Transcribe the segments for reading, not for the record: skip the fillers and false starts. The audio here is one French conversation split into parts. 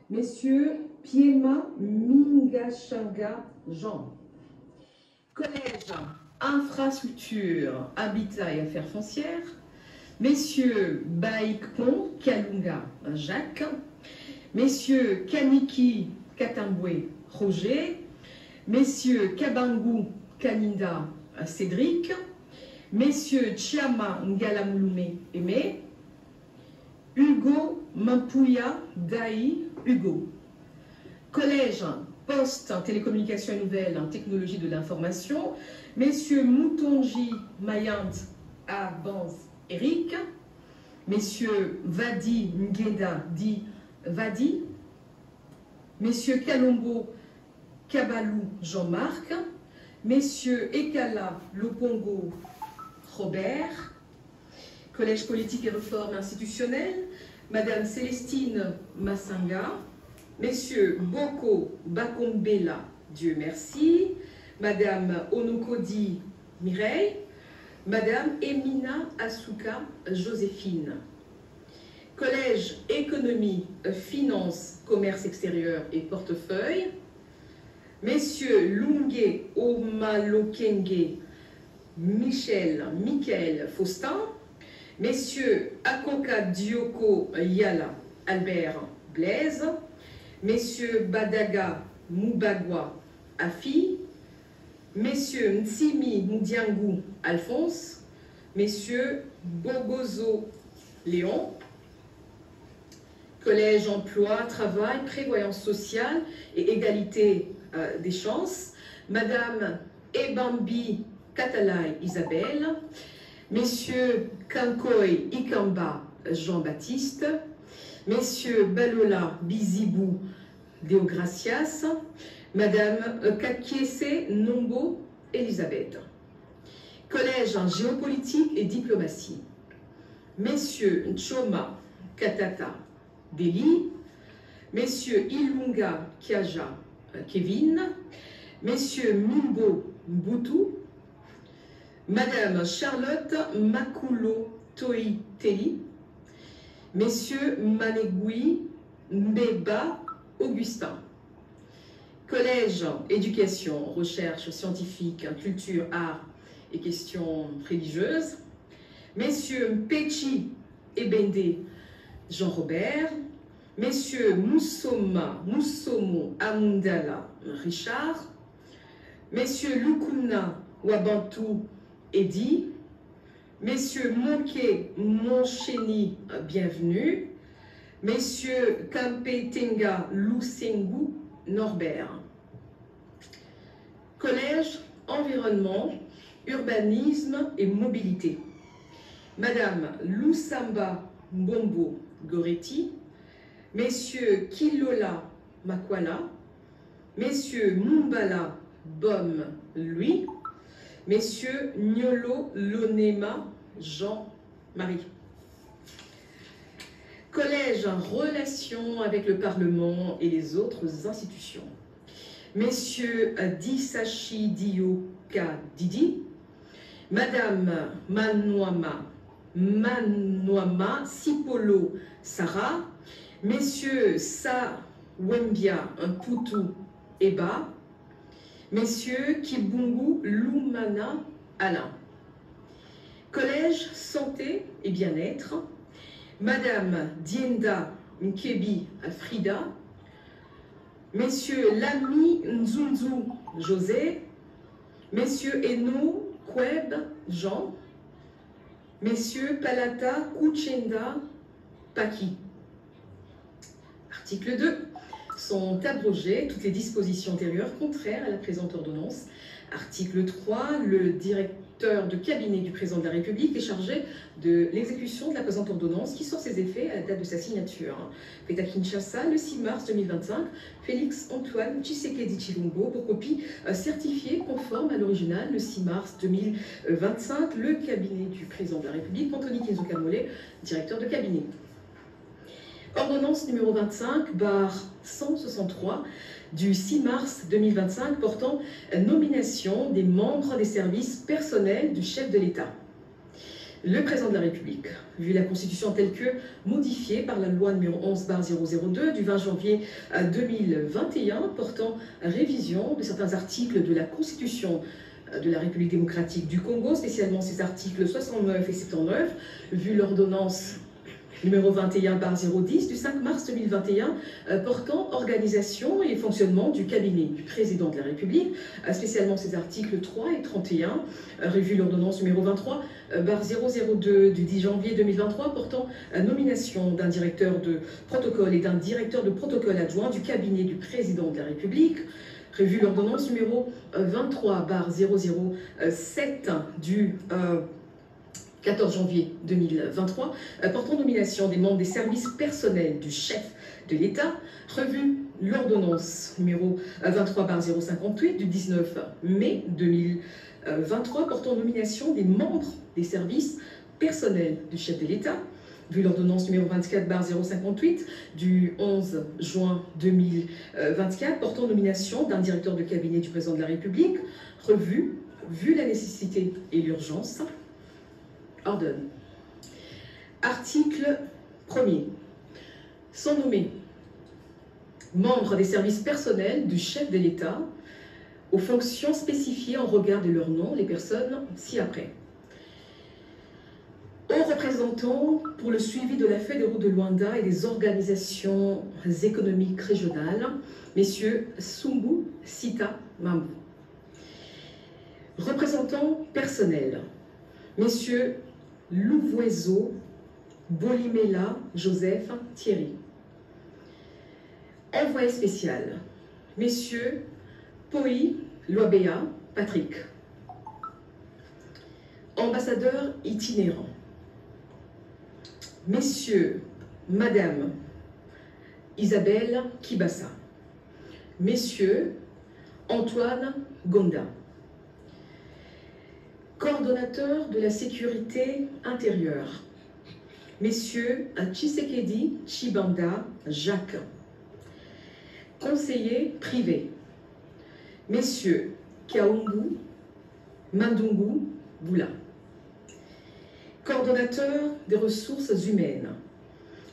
Messieurs Piema Mingashanga Jean. Collège Infrastructure, Habitat et Affaires foncières. Messieurs Baïkon Kalunga Jacques. Messieurs Kaniki Katambwe Roger. Messieurs Kabangu Kaninda Cédric. Messieurs Chiama Ngalamulume Aimé. Hugo Mampuya Daï Hugo. Collège Poste, Télécommunications et Nouvelles, Technologie de l'Information. Messieurs Moutonji Mayant Abanz Eric. Messieurs Vadi Ngeda Di Vadi. Messieurs Kalombo Kabalou Jean-Marc. Messieurs Ekala Lopongo Robert. Collège politique et réforme institutionnelle, Madame Célestine Massinga, Messieurs Boko Bakombela, Dieu merci, Madame Onokodi Mireille, Madame Emina Asuka Joséphine. Collège économie, finance, commerce extérieur et portefeuille, Messieurs Lunge Omalokenge Michael Faustin, Messieurs Akoka Dioko Yala Albert Blaise, Messieurs Badaga Moubagwa Afi, Messieurs Nsimi Moudiangou Alphonse, Messieurs Bogozo Léon. Collège emploi, travail, prévoyance sociale et égalité des chances, Madame Ebambi Katalai Isabelle, Messieurs Kankoy Ikamba Jean-Baptiste, Messieurs Balola Bizibou Deogracias, Madame Kakiese Nombo Elisabeth. Collège en géopolitique et diplomatie, Messieurs Nchoma Katata Deli, Messieurs Ilunga Kiaja Kevin, Messieurs Mumbo Mbutu, Madame Charlotte Makulo Toi Teli, Messieurs Manegui Mbeba Augustin. Collège éducation, recherche scientifique, culture, art et questions religieuses, Messieurs Mpechi Ebende Jean-Robert, Messieurs Moussomo Amundala Richard, Messieurs Lukuna Wabantou Edi, Messieurs Monke Moncheni bienvenue, Messieurs Kampetenga Lusengu Norbert. Collège environnement, urbanisme et mobilité, Madame Lusamba Mbombo Goretti, Messieurs Kilola Makwala, Messieurs Mumbala Bom Louis, Messieurs Niolo Lonema Jean-Marie. Collège en relation avec le Parlement et les autres institutions, Messieurs Disachi Dioka Didi, Madame Manouama Sipolo Sarah, Messieurs Sa Wembia Mputu Eba, Messieurs Kibungu Lumana Alain. Collège santé et bien-être, Madame Dienda Nkebi Frida, Messieurs Lami Nzunzu José, Messieurs Eno Kweb Jean, Messieurs Palata Kuchenda Paki. Article 2. Sont abrogées toutes les dispositions antérieures contraires à la présente ordonnance. Article 3. Le directeur de cabinet du président de la République est chargé de l'exécution de la présente ordonnance qui sort ses effets à la date de sa signature. Fait à Kinshasa le 6 mars 2025, Félix Antoine Tshisekedi Tshilombo pour copie certifiée conforme à l'original le 6 mars 2025. Le cabinet du président de la République, Anthony Kinzo Kamole, directeur de cabinet. Ordonnance numéro 25/163 du 6 mars 2025 portant nomination des membres des services personnels du chef de l'État. Le président de la République, vu la Constitution telle que modifiée par la loi numéro 11/002 du 20 janvier 2021 portant révision de certains articles de la Constitution de la République démocratique du Congo, spécialement ses articles 69 et 79, vu l'ordonnance numéro 21/010 du 5 mars 2021 portant organisation et fonctionnement du cabinet du président de la République, spécialement ses articles 3 et 31, revu l'ordonnance numéro 23/002 du 10 janvier 2023 portant nomination d'un directeur de protocole et d'un directeur de protocole adjoint du cabinet du président de la République, revu l'ordonnance numéro 23/007 du 14 janvier 2023, portant nomination des membres des services personnels du chef de l'État, revu l'ordonnance numéro 23/058 du 19 mai 2023, portant nomination des membres des services personnels du chef de l'État, vu l'ordonnance numéro 24/058 du 11 juin 2024, portant nomination d'un directeur de cabinet du président de la République, revu, vu la nécessité et l'urgence, ordonne. Article 1er. Sont nommés membres des services personnels du chef de l'État aux fonctions spécifiées en regard de leur nom les personnes ci-après. Aux représentants pour le suivi de la feuille de route de Luanda et des organisations économiques régionales, messieurs Sumbu Sita Mambu. Représentants personnels, messieurs Louvoiseau Bolimela Joseph Thierry. Envoyé spécial, messieurs Poi Loabea Patrick. Ambassadeur itinérant, messieurs, madame Isabelle Kibassa, messieurs Antoine Gonda. Coordonnateur de la sécurité intérieure, messieurs Tshisekedi Chibanda Jacques. Conseiller privé, messieurs Kaungu Mandungu Boula. Coordonnateur des ressources humaines,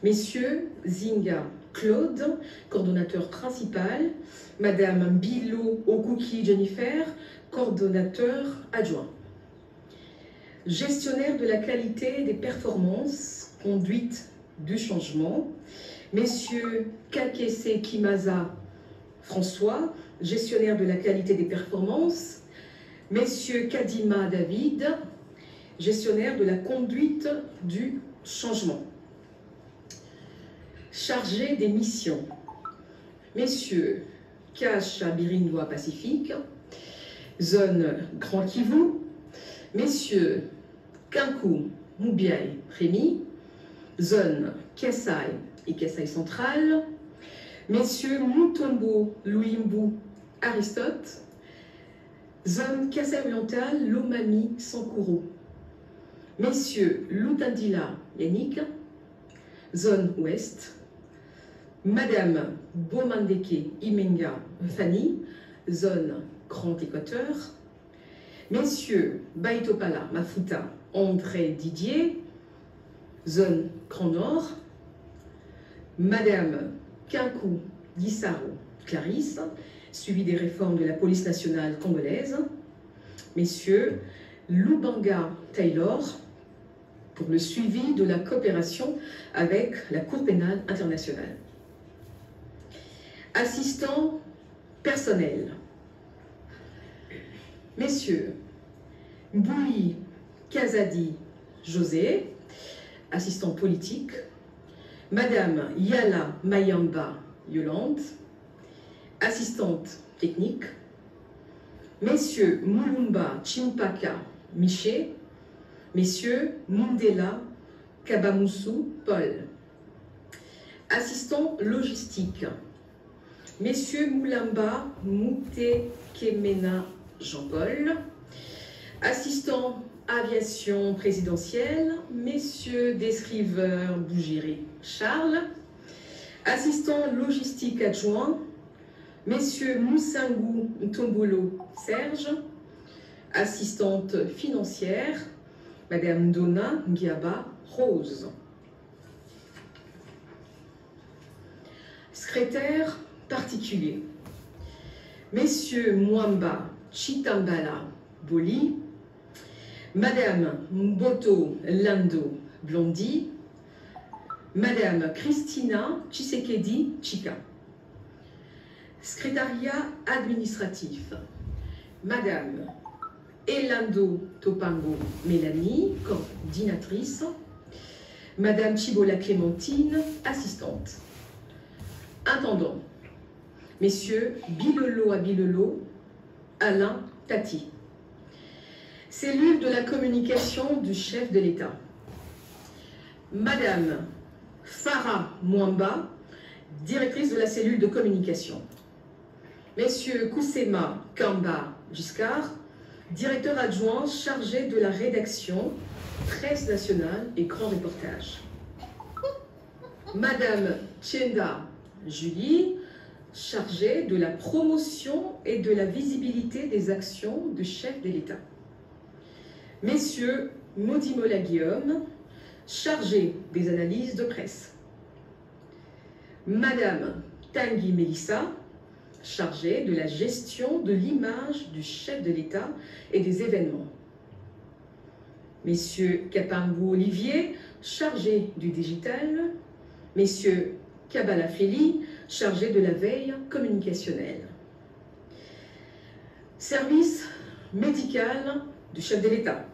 messieurs Zinga Claude, coordonnateur principal, madame Bilo Okuki Jennifer, coordonnateur adjoint. Gestionnaire de la qualité des performances, conduite du changement, messieurs Kakese Kimaza François, gestionnaire de la qualité des performances, messieurs Kadima David, gestionnaire de la conduite du changement. Chargé des missions, messieurs Kacha Birindois Pacifique, zone Grand Kivu, messieurs Kankou Moubiaï Rémi, zone Kassai et Kassai Central, messieurs Mutombo Louimbu Aristote, zone Kassai Oriental Lomami Sankuru, messieurs Lutandila Yannick, zone Ouest, madame Bomandeke Imenga Fanny, zone Grand Équateur, messieurs Baitopala Mafuta André Didier, zone Grand Nord, madame Kinkou Guissaro Clarisse, suivi des réformes de la police nationale congolaise, messieurs Lubanga Taylor, pour le suivi de la coopération avec la Cour pénale internationale. Assistant personnel, messieurs Bouli Kazadi José, assistant politique, madame Yala Mayamba Yolande, assistante technique, messieurs Mulumba Chimpaka Miché, messieurs Mundela Kabamusu Paul, assistant logistique, messieurs Moulamba Mouté Kemena Jean-Paul, assistant aviation présidentielle, messieurs Desriveur Bougiré Charles, assistant logistique adjoint, messieurs Moussangou Tombolo Serge, assistante financière, Madame Donna Ngiaba Rose. Secrétaire particulier, Messieurs Mwamba Chitambala Boli, Madame Mboto Lando Blondi, Madame Christina Tshisekedi Chika. Secrétariat administratif, Madame Elando Topango Mélanie, coordinatrice, Madame Chibola Clémentine, assistante. Intendant, Messieurs Bilelo Abilelo, Alain Tati. Cellule de la communication du chef de l'État, Madame Farah Mwamba, directrice de la cellule de communication. Messieurs Koussema Kamba Giscard, directeur adjoint chargé de la rédaction, presse nationale et grand reportage. Madame Tchenda Julie, chargée de la promotion et de la visibilité des actions du chef de l'État. Messieurs Maudimola Guillaume, chargé des analyses de presse. Madame Tanguy Mélissa, chargée de la gestion de l'image du chef de l'État et des événements. Messieurs Kapambou Olivier, chargé du digital. Messieurs Kabala Feli, chargé de la veille communicationnelle. Service médical du chef de l'État.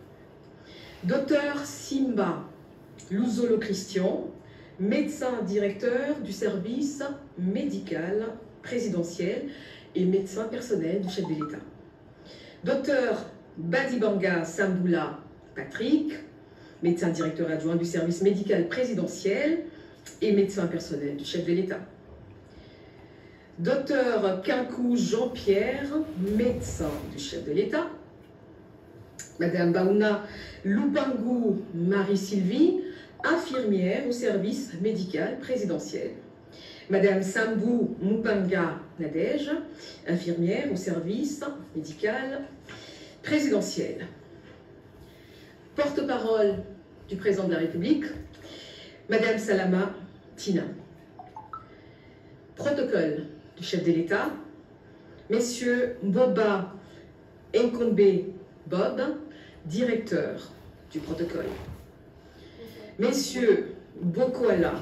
Docteur Simba Louzolo Christian, médecin directeur du service médical présidentiel et médecin personnel du chef de l'État. Docteur Badibanga Samboula Patrick, médecin directeur adjoint du service médical présidentiel et médecin personnel du chef de l'État. Docteur Kinkou Jean-Pierre, médecin du chef de l'État. Madame Baouna Lupangu Marie-Sylvie, infirmière au service médical présidentiel. Madame Sambou Mupanga Nadège, infirmière au service médical présidentiel. Porte-parole du président de la République, Madame Salama Tina. Protocole du chef de l'État, Messieurs Boba Nkombe Bob, directeur du protocole. Messieurs Bokoala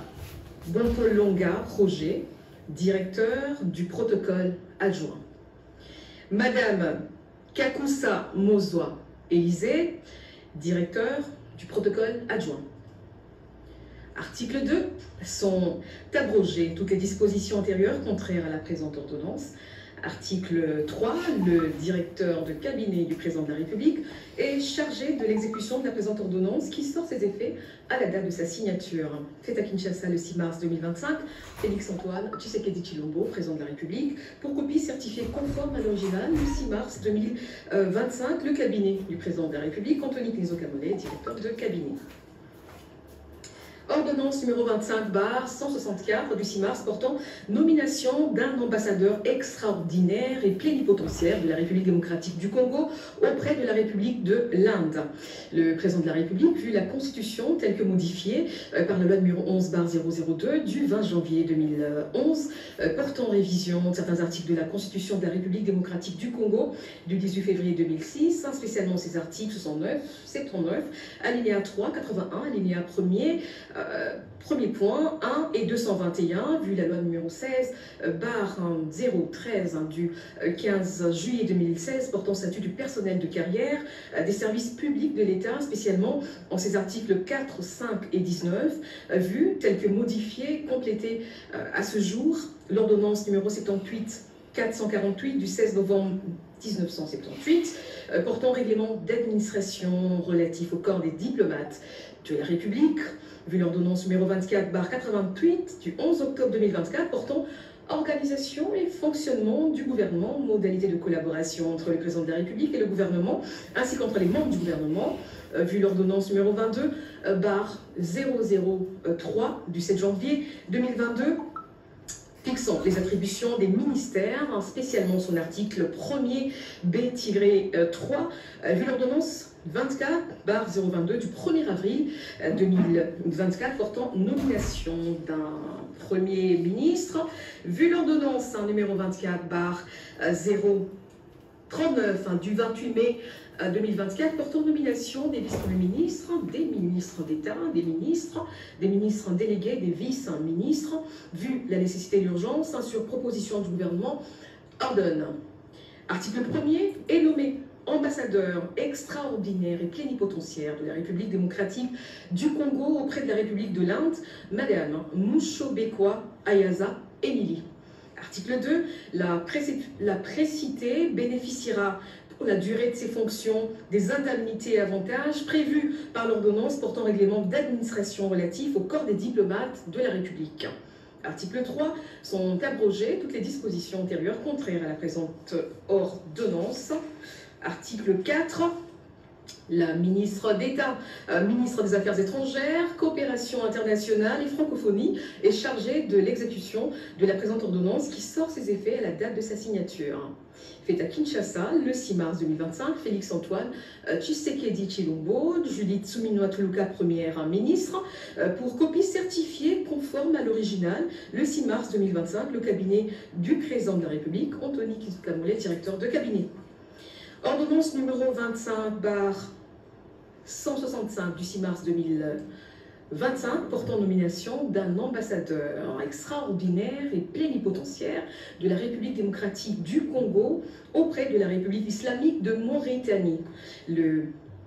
Bompolonga Roger, directeur du protocole adjoint. Madame Kakusa Mozwa Élysée, directeur du protocole adjoint. Article 2. Sont abrogées toutes les dispositions antérieures contraires à la présente ordonnance. Article 3. Le directeur de cabinet du président de la République est chargé de l'exécution de la présente ordonnance qui sort ses effets à la date de sa signature. Fait à Kinshasa le 6 mars 2025, Félix-Antoine Tshisekedi Tshilombo, président de la République, pour copie certifiée conforme à l'original le 6 mars 2025, le cabinet du président de la République, Anthony Knizo Kamole, directeur de cabinet. Ordonnance numéro 25/164 du 6 mars portant nomination d'un ambassadeur extraordinaire et plénipotentiaire de la République démocratique du Congo auprès de la République de l'Inde. Le président de la République, vu la Constitution telle que modifiée par la loi numéro 11/002 du 20 janvier 2011 portant révision de certains articles de la Constitution de la République démocratique du Congo du 18 février 2006, spécialement ces articles 69, 79, alinéa 3, 81, alinéa 1er, premier point, 1 et 221, vu la loi numéro 16/013 du 15 juillet 2016 portant statut du personnel de carrière des services publics de l'État, spécialement en ses articles 4, 5 et 19, vu tel que modifié, complété à ce jour, l'ordonnance numéro 78/448 du 16 novembre 1978, portant règlement d'administration relatif au corps des diplomates de la République, vu l'ordonnance numéro 24/88 du 11 octobre 2024 portant organisation et fonctionnement du gouvernement, modalités de collaboration entre le président de la République et le gouvernement, ainsi qu'entre les membres du gouvernement, vu l'ordonnance numéro 22/003 du 7 janvier 2022, fixant les attributions des ministères, spécialement son article 1er B-3, vu l'ordonnance 24/022 du 1er avril 2024 portant nomination d'un Premier ministre. Vu l'ordonnance numéro 24/039 du 28 mai 2024 portant nomination des vice-premiers ministres, des ministres d'État, des ministres délégués, des vice-ministres, vu la nécessité d'urgence sur proposition du gouvernement, ordonne. Article 1er est nommé ambassadeur extraordinaire et plénipotentiaire de la République démocratique du Congo auprès de la République de l'Inde, Madame Mushobekwa Ayaza Emily. Article 2, la précitée bénéficiera pour la durée de ses fonctions des indemnités et avantages prévus par l'ordonnance portant règlement d'administration relatif au corps des diplomates de la République. Article 3, sont abrogées toutes les dispositions antérieures contraires à la présente ordonnance. Article 4, la ministre d'État, ministre des Affaires étrangères, coopération internationale et francophonie est chargée de l'exécution de la présente ordonnance qui sort ses effets à la date de sa signature. Fait à Kinshasa, le 6 mars 2025, Félix-Antoine Tshisekedi Tshilombo, Judith Suminwa Tuluka, première ministre, pour copie certifiée conforme à l'original, le 6 mars 2025, le cabinet du président de la République, Anthony Kizoukamoulet, directeur de cabinet. Ordonnance numéro 25/165 du 6 mars 2025 portant nomination d'un ambassadeur extraordinaire et plénipotentiaire de la République démocratique du Congo auprès de la République islamique de Mauritanie. Le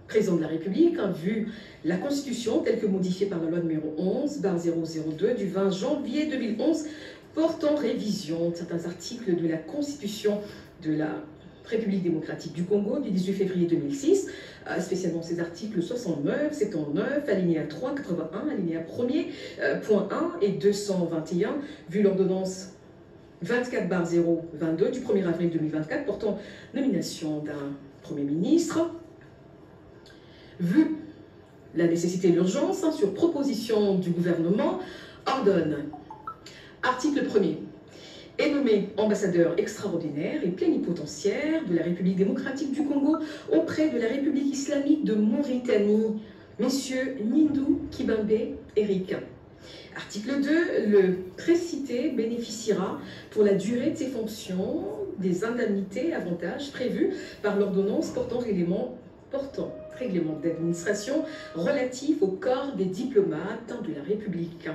président de la République a vu la Constitution telle que modifiée par la loi numéro 11/002 du 20 janvier 2011 portant révision de certains articles de la Constitution de la République démocratique du Congo du 18 février 2006, spécialement ces articles 69, 79, alinéa 3, 81, alinéa 1er, point 1 et 221, vu l'ordonnance 24/022 du 1er avril 2024 portant nomination d'un Premier ministre. Vu la nécessité de l'urgence sur proposition du gouvernement, ordonne. Article 1er. Est nommé ambassadeur extraordinaire et plénipotentiaire de la République démocratique du Congo auprès de la République islamique de Mauritanie, Messieurs Nindou Kibembe Eric. Article 2, le précité bénéficiera pour la durée de ses fonctions des indemnités et avantages prévus par l'ordonnance portant règlement d'administration relatif au corps des diplomates de la République.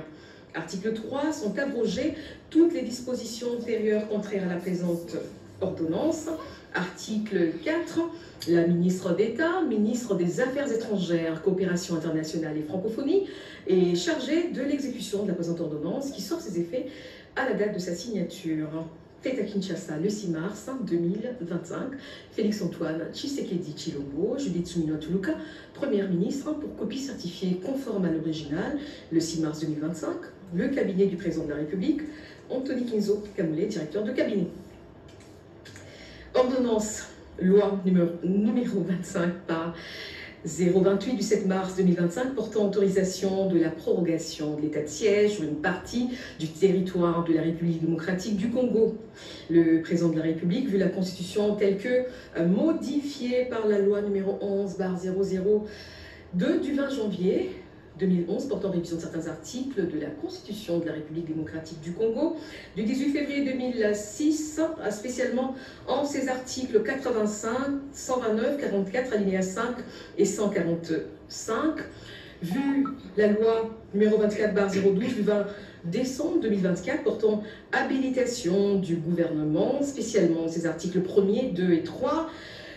Article 3, sont abrogées toutes les dispositions antérieures contraires à la présente ordonnance. Article 4, la ministre d'État, ministre des Affaires étrangères, coopération internationale et francophonie, est chargée de l'exécution de la présente ordonnance qui sort ses effets à la date de sa signature. Fait à Kinshasa le 6 mars 2025, Félix-Antoine Tshisekedi Tshilombo, Judith Suminwa Tuluka, première ministre, pour copie certifiée conforme à l'original le 6 mars 2025, le cabinet du président de la République, Anthony Kizoukamoulet, directeur de cabinet. Ordonnance, loi numéro 25/028 du 7 mars 2025 portant autorisation de la prorogation de l'état de siège sur une partie du territoire de la République démocratique du Congo. Le président de la République, vu la Constitution telle que modifiée par la loi numéro 11/002 du 20 janvier 2011 portant révision de certains articles de la Constitution de la République démocratique du Congo du 18 février 2006, spécialement en ses articles 85, 129, 44, alinéa 5 et 145, vu la loi numéro 24/012 du 20 décembre 2024 portant habilitation du gouvernement, spécialement ses articles 1er, 2 et 3,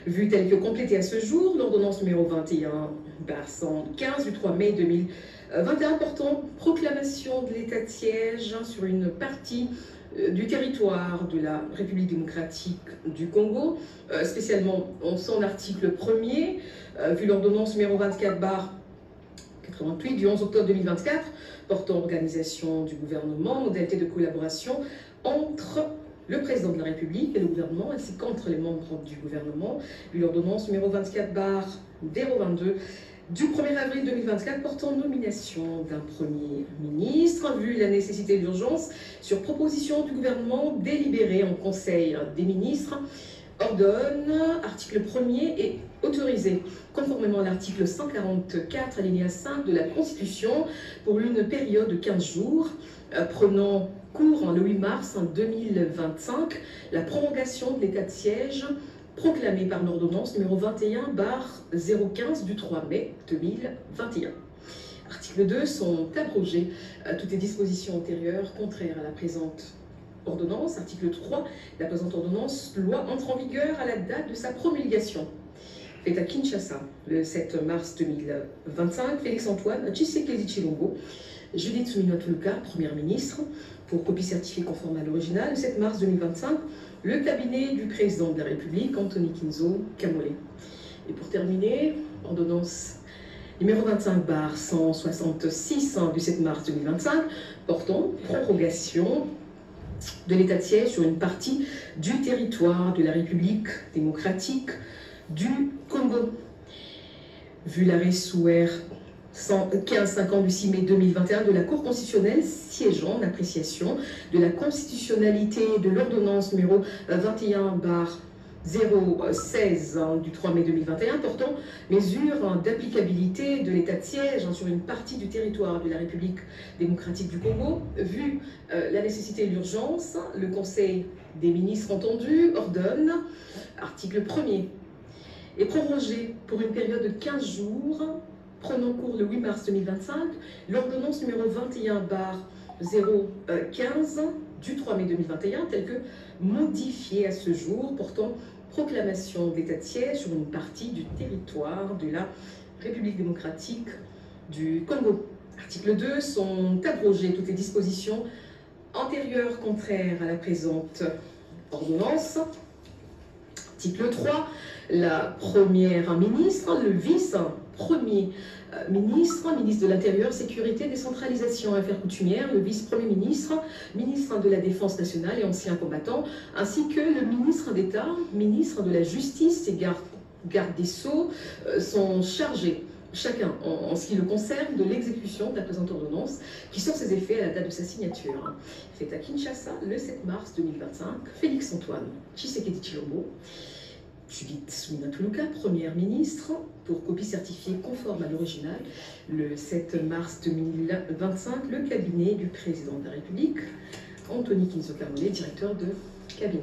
vu tel que complété à ce jour, l'ordonnance numéro 21/115 du 3 mai 2021 portant proclamation de l'état de siège sur une partie du territoire de la République démocratique du Congo, spécialement en son article 1er, vu l'ordonnance numéro 24/88 du 11 octobre 2024 portant organisation du gouvernement, modalité de collaboration entre le président de la République et le gouvernement, ainsi qu'entre les membres du gouvernement, vu l'ordonnance numéro 24/022 du 1er avril 2024 portant nomination d'un Premier ministre, vu la nécessité d'urgence sur proposition du gouvernement délibéré en Conseil des ministres, ordonne, article 1er, est autorisé, conformément à l'article 144, alinéa 5 de la Constitution, pour une période de 15 jours, prenant cours le 8 mars 2025, la prolongation de l'état de siège proclamée par l'ordonnance numéro 21/015 du 3 mai 2021. Article 2, sont abrogées toutes les dispositions antérieures contraires à la présente ordonnance. Article 3, la présente ordonnance, loi entre en vigueur à la date de sa promulgation. Fait à Kinshasa, le 7 mars 2025, Félix-Antoine Tshisekedi Tshilombo, Judith Suminwa Tuluka, Première ministre, pour copie certifiée conforme à l'original, le 7 mars 2025, le cabinet du président de la République, Anthony Kinzo Kamole. Et pour terminer, ordonnance numéro 25/166 du 7 mars 2025, portant prorogation de l'état de siège sur une partie du territoire de la République démocratique du Congo. Vu l'arrêt sous R 115-50 du 6 mai 2021 de la Cour constitutionnelle siégeant en appréciation de la constitutionnalité de l'ordonnance numéro 21/016 du 3 mai 2021 portant mesures d'applicabilité de l'état de siège sur une partie du territoire de la République démocratique du Congo, vu la nécessité et l'urgence, le Conseil des ministres entendu ordonne, article 1er, est prorogé pour une période de 15 jours, prenant cours le 8 mars 2025, l'ordonnance numéro 21/015 du 3 mai 2021, telle que modifiée à ce jour, portant proclamation d'état de siège sur une partie du territoire de la République démocratique du Congo. Article 2, sont abrogées toutes les dispositions antérieures contraires à la présente ordonnance. Article 3, la première ministre, le vice-premier ministre, ministre de l'Intérieur, Sécurité, Décentralisation et Affaires coutumières, le vice-premier ministre, ministre de la Défense nationale et ancien combattant, ainsi que le ministre d'État, ministre de la Justice et garde des Sceaux sont chargés, chacun en ce qui le concerne, de l'exécution de la présente ordonnance qui sort ses effets à la date de sa signature. Fait à Kinshasa le 7 mars 2025, Félix-Antoine Tshisekedi Tshilombo, Judith Suminwa Tuluka, Première ministre, pour copie certifiée conforme à l'original, le 7 mars 2025, le cabinet du président de la République, Anthony Kinzo Kamole, directeur de cabinet.